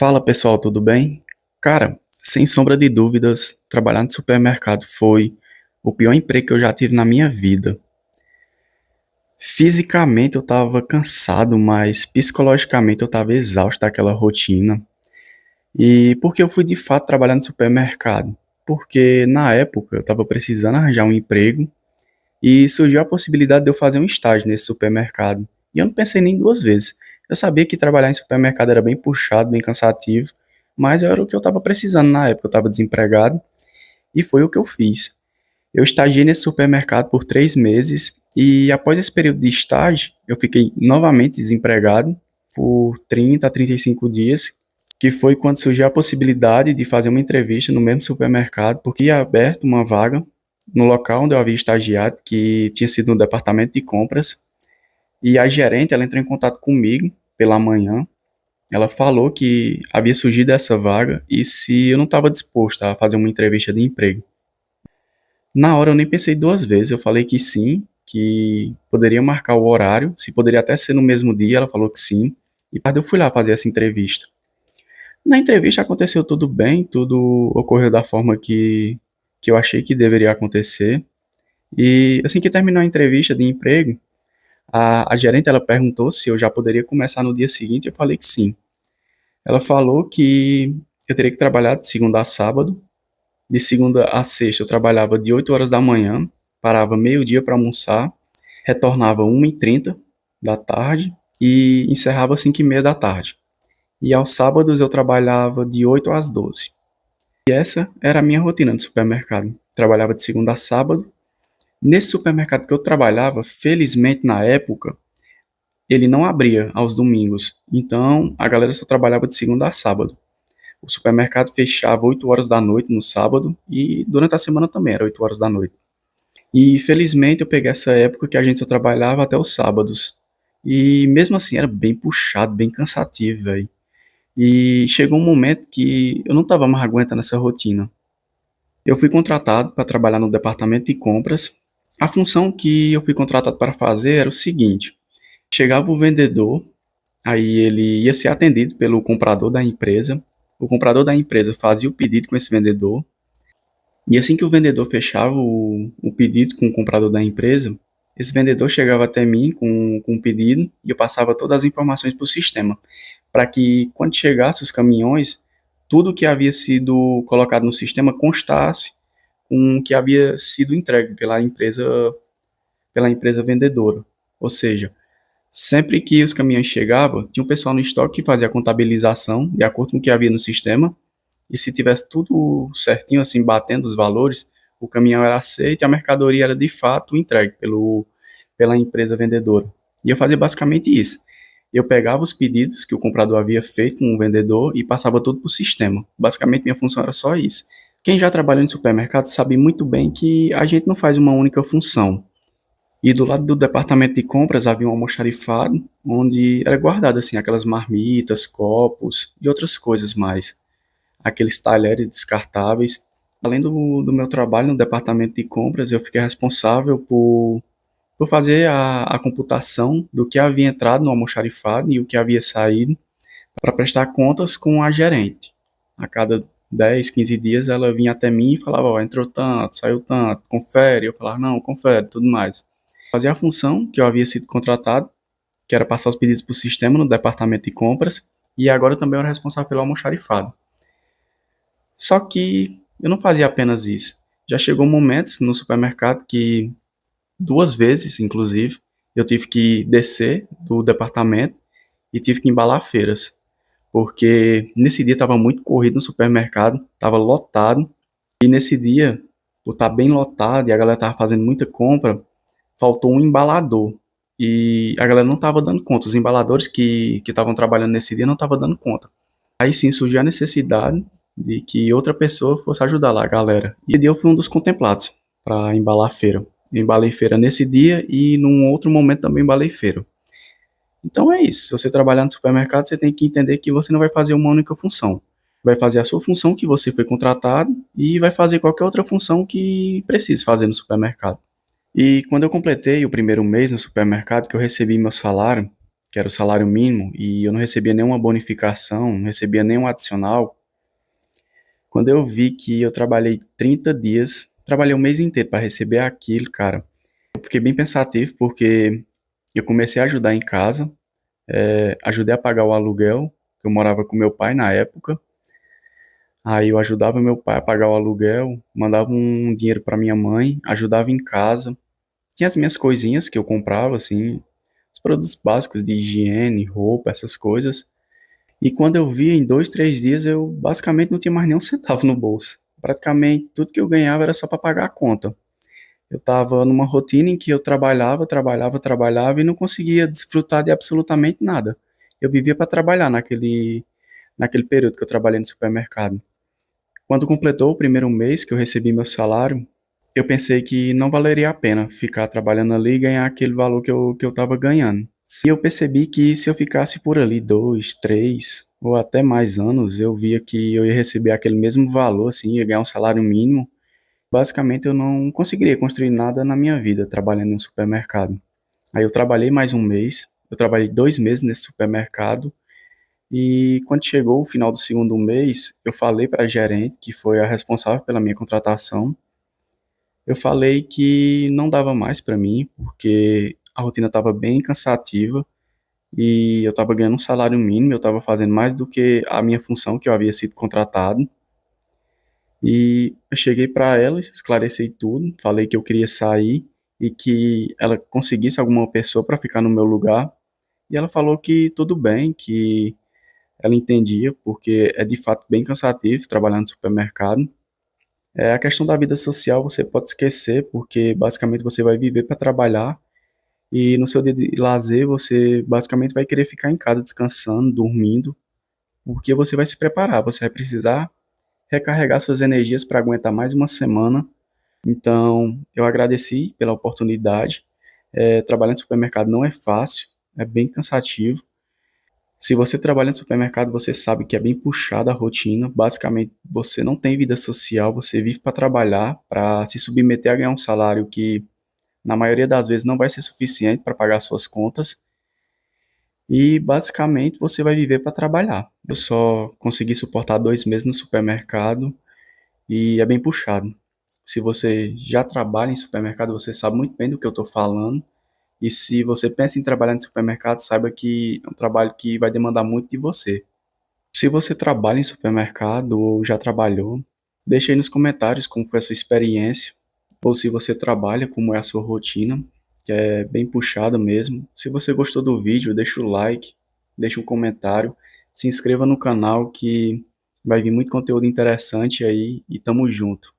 Fala pessoal, tudo bem? Cara, sem sombra de dúvidas, trabalhar no supermercado foi o pior emprego que eu já tive na minha vida. Fisicamente eu estava cansado, mas psicologicamente eu estava exausto daquela rotina. E por que eu fui de fato trabalhar no supermercado? Porque na época eu estava precisando arranjar um emprego e surgiu a possibilidade de eu fazer um estágio nesse supermercado. E eu não pensei nem duas vezes. Eu sabia que trabalhar em supermercado era bem puxado, bem cansativo, mas era o que eu estava precisando na época. Eu estava desempregado e foi o que eu fiz. Eu estagiei nesse supermercado por 3 meses e após esse período de estágio, eu fiquei novamente desempregado por 30 a 35 dias, que foi quando surgiu a possibilidade de fazer uma entrevista no mesmo supermercado, porque ia aberto uma vaga no local onde eu havia estagiado, que tinha sido no departamento de compras, e a gerente, ela entrou em contato comigo pela manhã. Ela falou que havia surgido essa vaga e se eu não estava disposto a fazer uma entrevista de emprego. Na hora eu nem pensei duas vezes, eu falei que sim, que poderia marcar o horário, se poderia até ser no mesmo dia, ela falou que sim, e tarde eu fui lá fazer essa entrevista. Na entrevista aconteceu tudo bem, tudo ocorreu da forma que eu achei que deveria acontecer. E assim que terminou a entrevista de emprego, a gerente ela perguntou se eu já poderia começar no dia seguinte, eu falei que sim. Ela falou que eu teria que trabalhar de segunda a sábado, de segunda a sexta eu trabalhava de 8 horas da manhã, parava meio-dia para almoçar, retornava 1h30 da tarde e encerrava 5h30 da tarde. E aos sábados eu trabalhava de 8 às 12. E essa era a minha rotina de supermercado. Trabalhava de segunda a sábado. Nesse supermercado que eu trabalhava, felizmente na época, ele não abria aos domingos. Então a galera só trabalhava de segunda a sábado. O supermercado fechava 8 horas da noite no sábado e durante a semana também era 8 horas da noite. E felizmente eu peguei essa época que a gente só trabalhava até os sábados. E mesmo assim era bem puxado, bem cansativo, velho. E chegou um momento que eu não estava mais aguentando essa rotina. Eu fui contratado para trabalhar no departamento de compras. A função que eu fui contratado para fazer era o seguinte: chegava o vendedor, aí ele ia ser atendido pelo comprador da empresa. O comprador da empresa fazia o pedido com esse vendedor. E assim que o vendedor fechava o pedido com o comprador da empresa, esse vendedor chegava até mim com o pedido e eu passava todas as informações para o sistema, para que quando chegasse os caminhões, tudo que havia sido colocado no sistema constasse com o que havia sido entregue pela empresa vendedora. Ou seja, sempre que os caminhões chegavam, tinha um pessoal no estoque que fazia a contabilização de acordo com o que havia no sistema, e se tivesse tudo certinho, assim, batendo os valores, o caminhão era aceito e a mercadoria era de fato entregue pela empresa vendedora. E eu fazia basicamente isso. Eu pegava os pedidos que o comprador havia feito com o vendedor e passava tudo para o sistema. Basicamente, minha função era só isso. Quem já trabalhou em supermercado sabe muito bem que a gente não faz uma única função. E do lado do departamento de compras havia um almoxarifado, onde era guardado assim aquelas marmitas, copos e outras coisas mais, aqueles talheres descartáveis. Além do meu trabalho no departamento de compras, eu fiquei responsável por fazer a computação do que havia entrado no almoxarifado e o que havia saído, para prestar contas com a gerente. A cada 10, 15 dias ela vinha até mim e falava, ó, entrou tanto, saiu tanto, confere. Eu falava, não, confere, tudo mais. Fazia a função que eu havia sido contratado, que era passar os pedidos para o sistema no departamento de compras, e agora eu também era responsável pelo almoxarifado. Só que eu não fazia apenas isso. Já chegou momentos no supermercado que, duas vezes, inclusive, eu tive que descer do departamento e tive que embalar feiras. Porque nesse dia estava muito corrido no supermercado, estava lotado. E nesse dia, por estar bem lotado e a galera estava fazendo muita compra, faltou um embalador. E a galera não estava dando conta. Os embaladores que estavam trabalhando nesse dia não estavam dando conta. Aí sim surgiu a necessidade de que outra pessoa fosse ajudar lá a galera. E esse dia eu fui um dos contemplados para embalar a feira. Eu embalei feira nesse dia e num outro momento também embalei feira. Então é isso. Se você trabalhar no supermercado, você tem que entender que você não vai fazer uma única função. Vai fazer a sua função que você foi contratado e vai fazer qualquer outra função que precise fazer no supermercado. E quando eu completei o primeiro mês no supermercado, que eu recebi meu salário, que era o salário mínimo, e eu não recebia nenhuma bonificação, não recebia nenhum adicional. Quando eu vi que eu trabalhei 30 dias, trabalhei o mês inteiro para receber aquilo, cara, eu fiquei bem pensativo porque eu comecei a ajudar em casa, ajudei a pagar o aluguel, que eu morava com meu pai na época. Aí eu ajudava meu pai a pagar o aluguel, mandava um dinheiro para minha mãe, ajudava em casa. Tinha as minhas coisinhas que eu comprava, assim, os produtos básicos de higiene, roupa, essas coisas. E quando eu vi, em 2, 3 dias, eu basicamente não tinha mais nem um centavo no bolso. Praticamente tudo que eu ganhava era só para pagar a conta. Eu estava numa rotina em que eu trabalhava, trabalhava, trabalhava e não conseguia desfrutar de absolutamente nada. Eu vivia para trabalhar naquele período que eu trabalhei no supermercado. Quando completou o primeiro mês que eu recebi meu salário, eu pensei que não valeria a pena ficar trabalhando ali e ganhar aquele valor que eu estava ganhando. Se eu percebi que se eu ficasse por ali 2, 3 ou até mais anos, eu via que eu ia receber aquele mesmo valor, assim, ia ganhar um salário mínimo. Basicamente, eu não conseguiria construir nada na minha vida trabalhando no supermercado. Aí eu trabalhei mais um mês, eu trabalhei 2 meses nesse supermercado e quando chegou o final do segundo mês, eu falei para a gerente, que foi a responsável pela minha contratação, eu falei que não dava mais para mim, porque a rotina estava bem cansativa e eu estava ganhando um salário mínimo, eu estava fazendo mais do que a minha função que eu havia sido contratado. E eu cheguei para ela, esclareci tudo, falei que eu queria sair e que ela conseguisse alguma pessoa para ficar no meu lugar. E ela falou que tudo bem, que ela entendia, porque é de fato bem cansativo trabalhar no supermercado. A questão da vida social você pode esquecer, porque basicamente você vai viver para trabalhar e no seu dia de lazer você basicamente vai querer ficar em casa descansando, dormindo, porque você vai se preparar, você vai precisar recarregar suas energias para aguentar mais uma semana. Então, eu agradeci pela oportunidade. Trabalhar no supermercado não é fácil, é bem cansativo. Se você trabalha no supermercado, você sabe que é bem puxada a rotina. Basicamente, você não tem vida social, você vive para trabalhar, para se submeter a ganhar um salário que, na maioria das vezes, não vai ser suficiente para pagar suas contas. E, basicamente, você vai viver para trabalhar. Eu só consegui suportar 2 meses no supermercado e é bem puxado. Se você já trabalha em supermercado, você sabe muito bem do que eu estou falando. E se você pensa em trabalhar em supermercado, saiba que é um trabalho que vai demandar muito de você. Se você trabalha em supermercado ou já trabalhou, deixe aí nos comentários como foi a sua experiência, ou se você trabalha, como é a sua rotina, que é bem puxada mesmo. Se você gostou do vídeo, deixa o like, deixa um comentário, se inscreva no canal que vai vir muito conteúdo interessante aí e tamo junto.